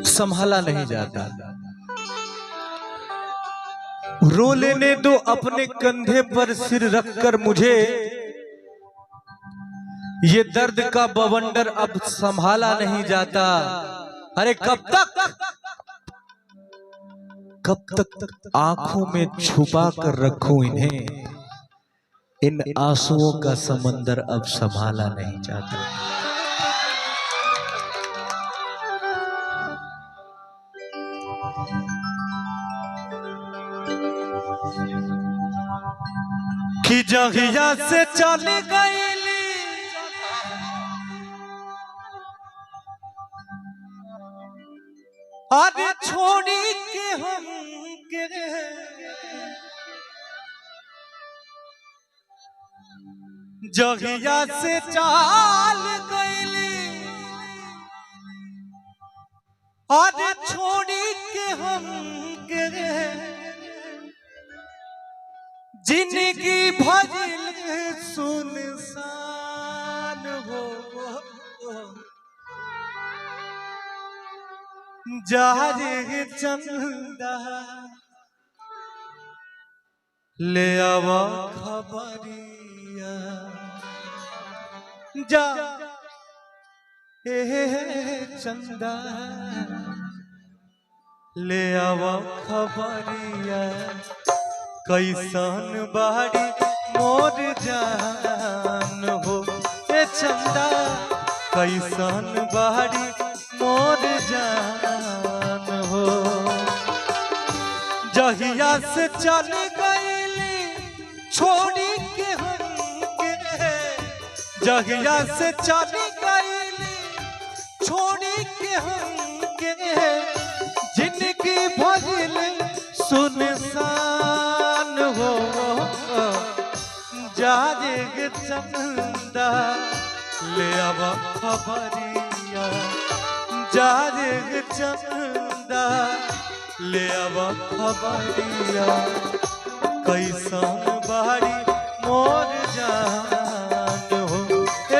संभाला नहीं जाता। रो लेने दो अपने कंधे पर सिर रखकर मुझे, ये दर्द का बवंडर अब संभाला नहीं जाता। अरे कब तक आंखों में छुपा कर रखूं इन्हें, इन आंसुओं का समंदर अब संभाला नहीं जाता। कि जहिया से चली गईली अरे छोड़ी के हम के, जहिया से चाल गईली अरे छोड़ी के हम के, जिंदगी भजिल सुनसान हो जारे चंदा ले आवा खबरिया, जा चंदा ले आवा खबरिया, कैसन बाड़ी मोर जान हो चंदा, कैसन बाड़ी मोर जान हो। जहिया से चली गईली छोड़ी के हमके, जहिया से चली गईली छोड़ी के हमके, जिंदगी भजिल सुनसान हो जारे चंदा ले आवा खबरिया, जारे चंदा ले आवा खबरिया, कैसन बाड़ी मोर जान हो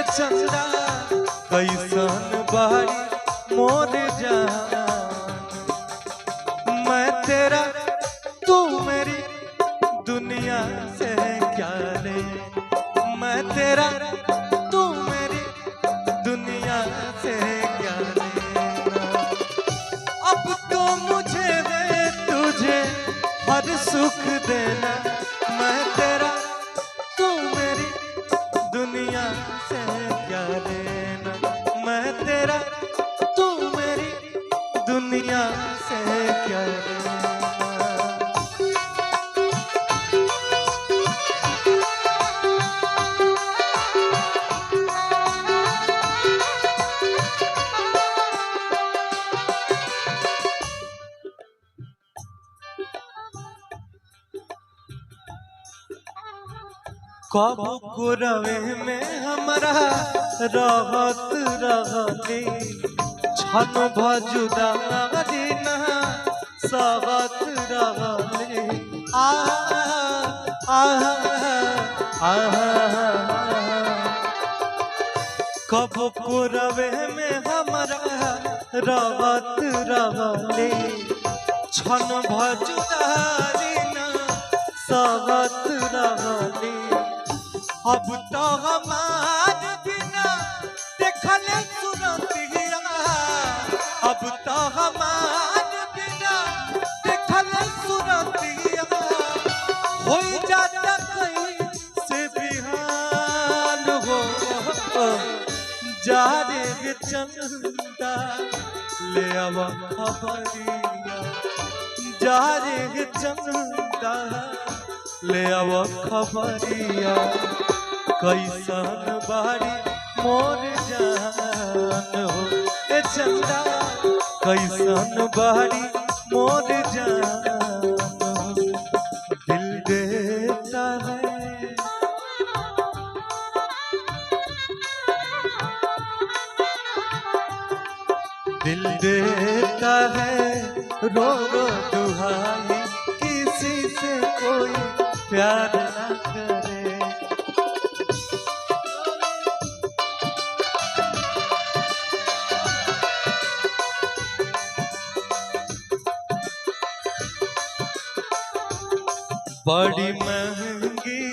चंदा, कैसन बाड़ी मोर जान। मैं तेरा तू मेरी दुनिया से क्या ले, मैं तेरा तू मेरी दुनिया से क्या लेना। अब तो मुझे दे तुझे हर सुख देना, मैं तेरा तू मेरी दुनिया से क्या लेना, मैं तेरा तू मेरी दुनिया से क्या लेना। कब को रवे में हमारा रहत रहली, छन भजुदा दीना सहत रहली, कब को रवे में हमारा रहत रहली, छन भजुदा दीना सहत रहली। अब तो हमार बिना देखल सुरतिया, अब तो हमार बिना देखल सुरतिया, हो जाता कहीं से बिहान हो जारे चंदा ले आवा खबरिया, जारे चंदा ले आवा खबरिया, कैसन बाड़ी मोर जान हो चंदा, कैसन बाड़ी मोर जान हो। दिल देता है दिल देता है रो रो दुहाई, किसी से कोई प्यार न करे। बड़ी महंगी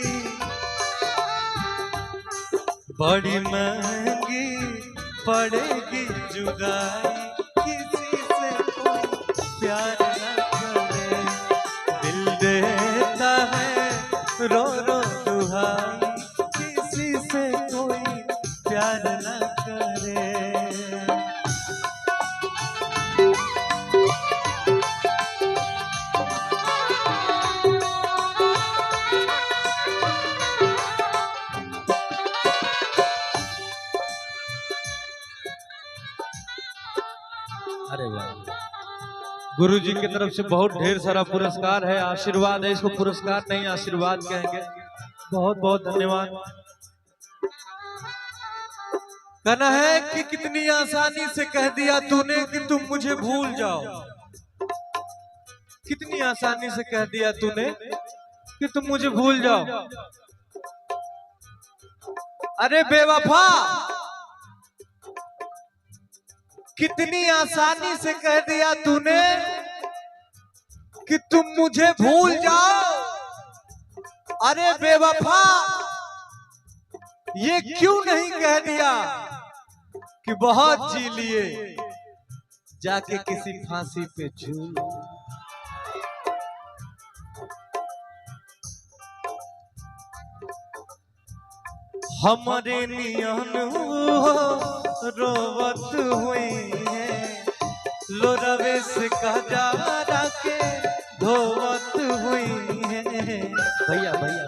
पड़ेगी जुदाई, किसी से कोई प्यार न करे, दिल देता है रो रो दुहाई, किसी से कोई प्यार न करे। अरे वाह, गुरु जी की तरफ से बहुत ढेर सारा पुरस्कार है, आशीर्वाद है, इसको पुरस्कार नहीं आशीर्वाद कहेंगे। बहुत बहुत धन्यवाद। कहना है कि कितनी आसानी से कह दिया तूने कि तुम मुझे भूल जाओ, कितनी आसानी से कह दिया तूने कि तुम मुझे भूल जाओ। अरे बेवफा, कितनी आसानी से कह दिया तूने कि तुम मुझे भूल जाओ। अरे बेवफा, ये क्यों नहीं कह दिया कि बहुत जी लिए जाके किसी फांसी पे झूल। हमारे नियन रोवत हुई है, लोरवे से कजारा के धोवत हुई है। भैया भैया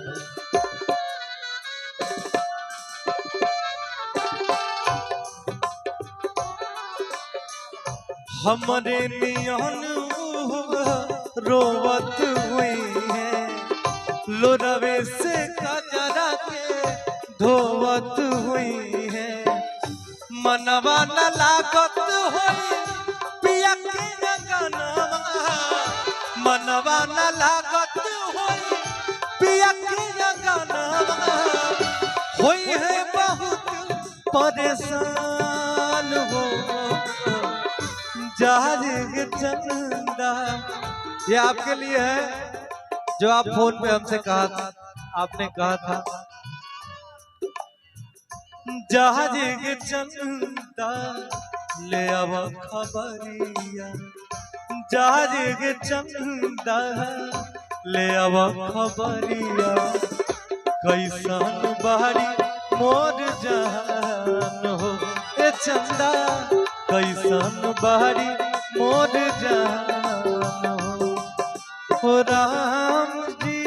हमारे नियन रोवत हुई है, लोरवे से कजारा के धोवत हुई है। मनवा न लागत होई पिया के गनवा, मनवा न लागत होई पिया के गनवा, होई है बहुत परेशान हो जागे चंदा। ये आपके लिए है जो आप फोन पे हमसे कहा था, आपने कहा था जहाजे चंदा ले अब खबरिया, जहाजे चंदा ले अब खबरिया, कैसन बारी मोर जान हो ए चंदा, कैसन बारी मोर जान हो राम जी।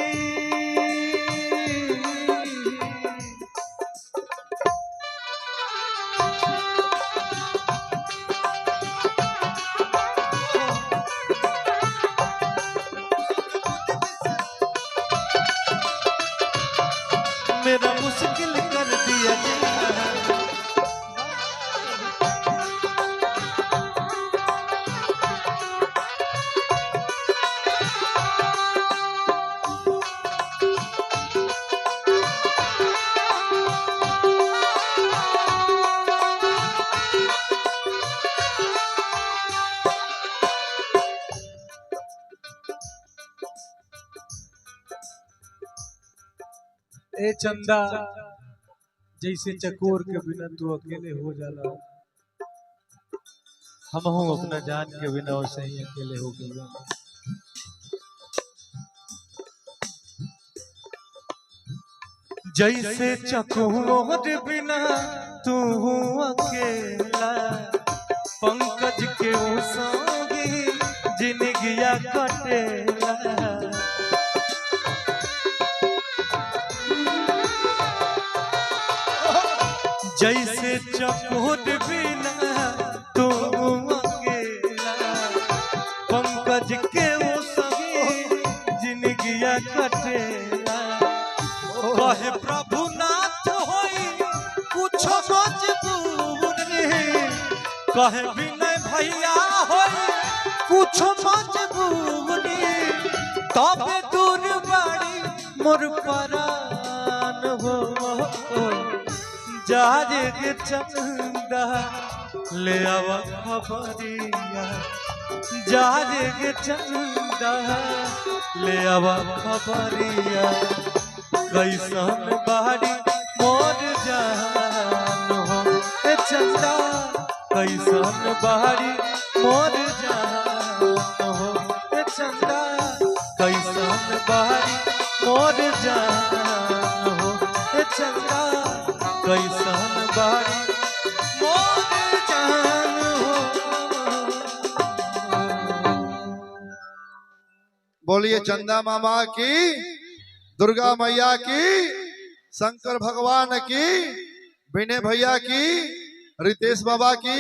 मेरा मुश्किल कर दिया ए चंदा, जैसे चकोर के बिना तू अकेले हो जाला, हम हूँ अपना जान के बिना वैसे ही अकेले हो गए। जैसे चकोर बिना तू अकेला, पंकज के संगी जिंदगिया कटेला। जैसे चकोर बिना तू अकेला, पंकज के वो सभी जिंदगिया कटेला। कहे प्रभु नाथ होई कुछ मजबूरी, कहे विनय भैया होई कुछ मजबूरी, तब दूर बाड़ी मोर परान हो जागे चंदा ले आवा खबरिया, जागे चंदा ले आवा खबरिया कैसन बाड़ी मोर जान हो ए चंदा कैसन बाड़ी मोर जान हो ए चंदा कैसन बाड़ी मोर जान हो ए चंदा कैसन बाड़ी मोर जान हो। बोलिए चंदा मामा की, दुर्गा मैया की, शंकर भगवान की, विनय भैया की, रितेश बाबा की।